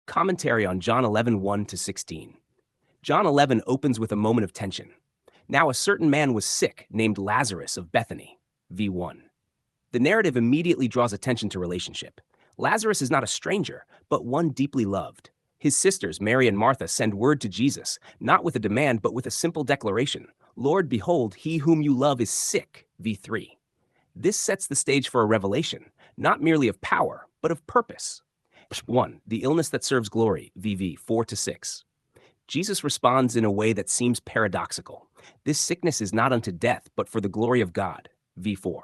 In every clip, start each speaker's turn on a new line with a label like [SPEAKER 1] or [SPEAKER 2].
[SPEAKER 1] Commentary on John 11, 1-16. John 11 opens with a moment of tension. Now a certain man was sick, named Lazarus of Bethany. V1. The narrative immediately draws attention to relationship. Lazarus is not a stranger, but one deeply loved. His sisters, Mary and Martha, send word to Jesus, not with a demand, but with a simple declaration. Lord, behold, he whom you love is sick. V3. This sets the stage for a revelation, not merely of power, but of purpose. 1. The illness that serves glory. VV 4-6. Jesus responds in a way that seems paradoxical. This sickness is not unto death, but for the glory of God. V4.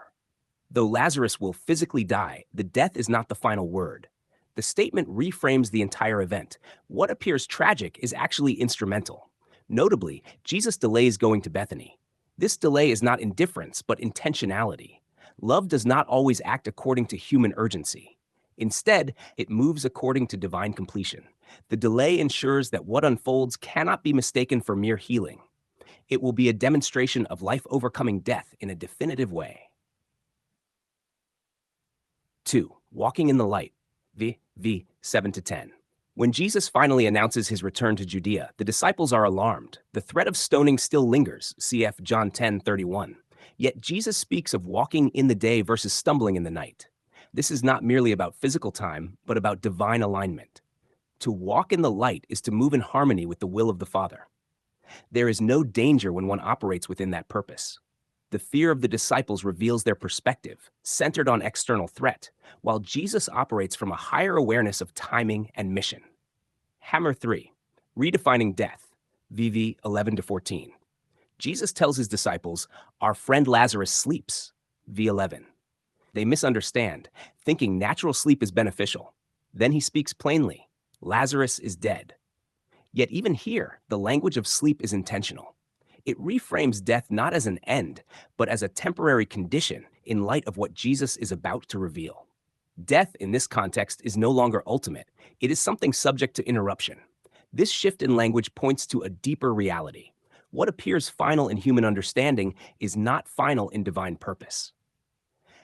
[SPEAKER 1] Though Lazarus will physically die, the death is not the final word. The statement reframes the entire event. What appears tragic is actually instrumental. Notably, Jesus delays going to Bethany. This delay is not indifference, but intentionality. Love does not always act according to human urgency. Instead, it moves according to divine completion. The delay ensures that what unfolds cannot be mistaken for mere healing. It will be a demonstration of life overcoming death in a definitive way. 2. Walking in the light. V 7-10. When Jesus finally announces his return to Judea, the disciples are alarmed. The threat of stoning still lingers, cf. John 10:31. Yet Jesus speaks of walking in the day versus stumbling in the night. This is not merely about physical time, but about divine alignment. To walk in the light is to move in harmony with the will of the Father. There is no danger when one operates within that purpose. The fear of the disciples reveals their perspective, centered on external threat, while Jesus operates from a higher awareness of timing and mission. Hammer 3. Redefining death. VV 11-14. Jesus tells his disciples, "Our friend Lazarus sleeps." V11. They misunderstand, thinking natural sleep is beneficial. Then he speaks plainly, Lazarus is dead. Yet even here, the language of sleep is intentional. It reframes death not as an end, but as a temporary condition in light of what Jesus is about to reveal. Death in this context is no longer ultimate. It is something subject to interruption. This shift in language points to a deeper reality. What appears final in human understanding is not final in divine purpose.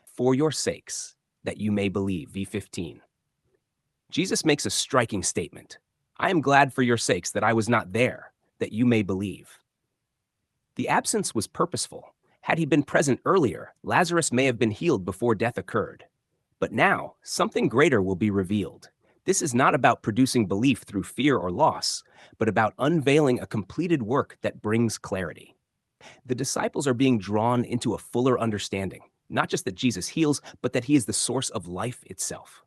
[SPEAKER 1] For your sakes, that you may believe. V15. Jesus makes a striking statement. I am glad for your sakes that I was not there, that you may believe. The absence was purposeful. Had he been present earlier, Lazarus may have been healed before death occurred. But now, something greater will be revealed. This is not about producing belief through fear or loss, but about unveiling a completed work that brings clarity. The disciples are being drawn into a fuller understanding, not just that Jesus heals, but that he is the source of life itself.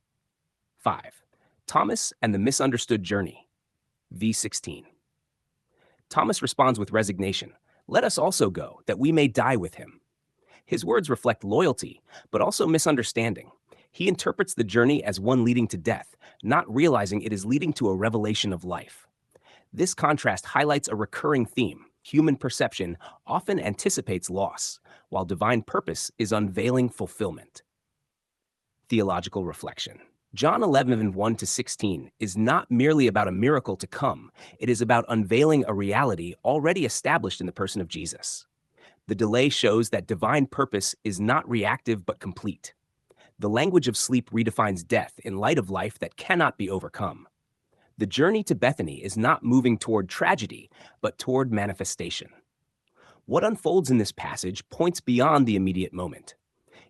[SPEAKER 1] 5. Thomas and the misunderstood journey. V16. Thomas responds with resignation. Let us also go, that we may die with him. His words reflect loyalty, but also misunderstanding. He interprets the journey as one leading to death, not realizing it is leading to a revelation of life. This contrast highlights a recurring theme. Human perception often anticipates loss, while divine purpose is unveiling fulfillment. Theological reflection. John 11, 1-16 is not merely about a miracle to come. It is about unveiling a reality already established in the person of Jesus. The delay shows that divine purpose is not reactive but complete. The language of sleep redefines death in light of life that cannot be overcome. The journey to Bethany is not moving toward tragedy, but toward manifestation. What unfolds in this passage points beyond the immediate moment.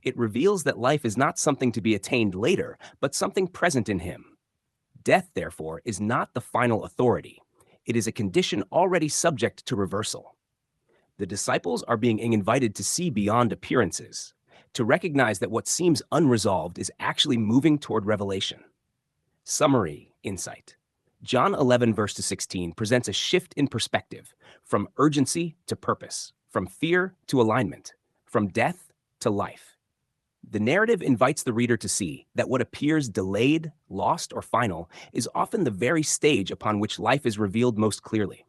[SPEAKER 1] It reveals that life is not something to be attained later, but something present in him. Death, therefore, is not the final authority. It is a condition already subject to reversal. The disciples are being invited to see beyond appearances, to recognize that what seems unresolved is actually moving toward revelation. Summary, insight. John 11, verse 16 presents a shift in perspective, from urgency to purpose, from fear to alignment, from death to life. The narrative invites the reader to see that what appears delayed, lost, or final is often the very stage upon which life is revealed most clearly.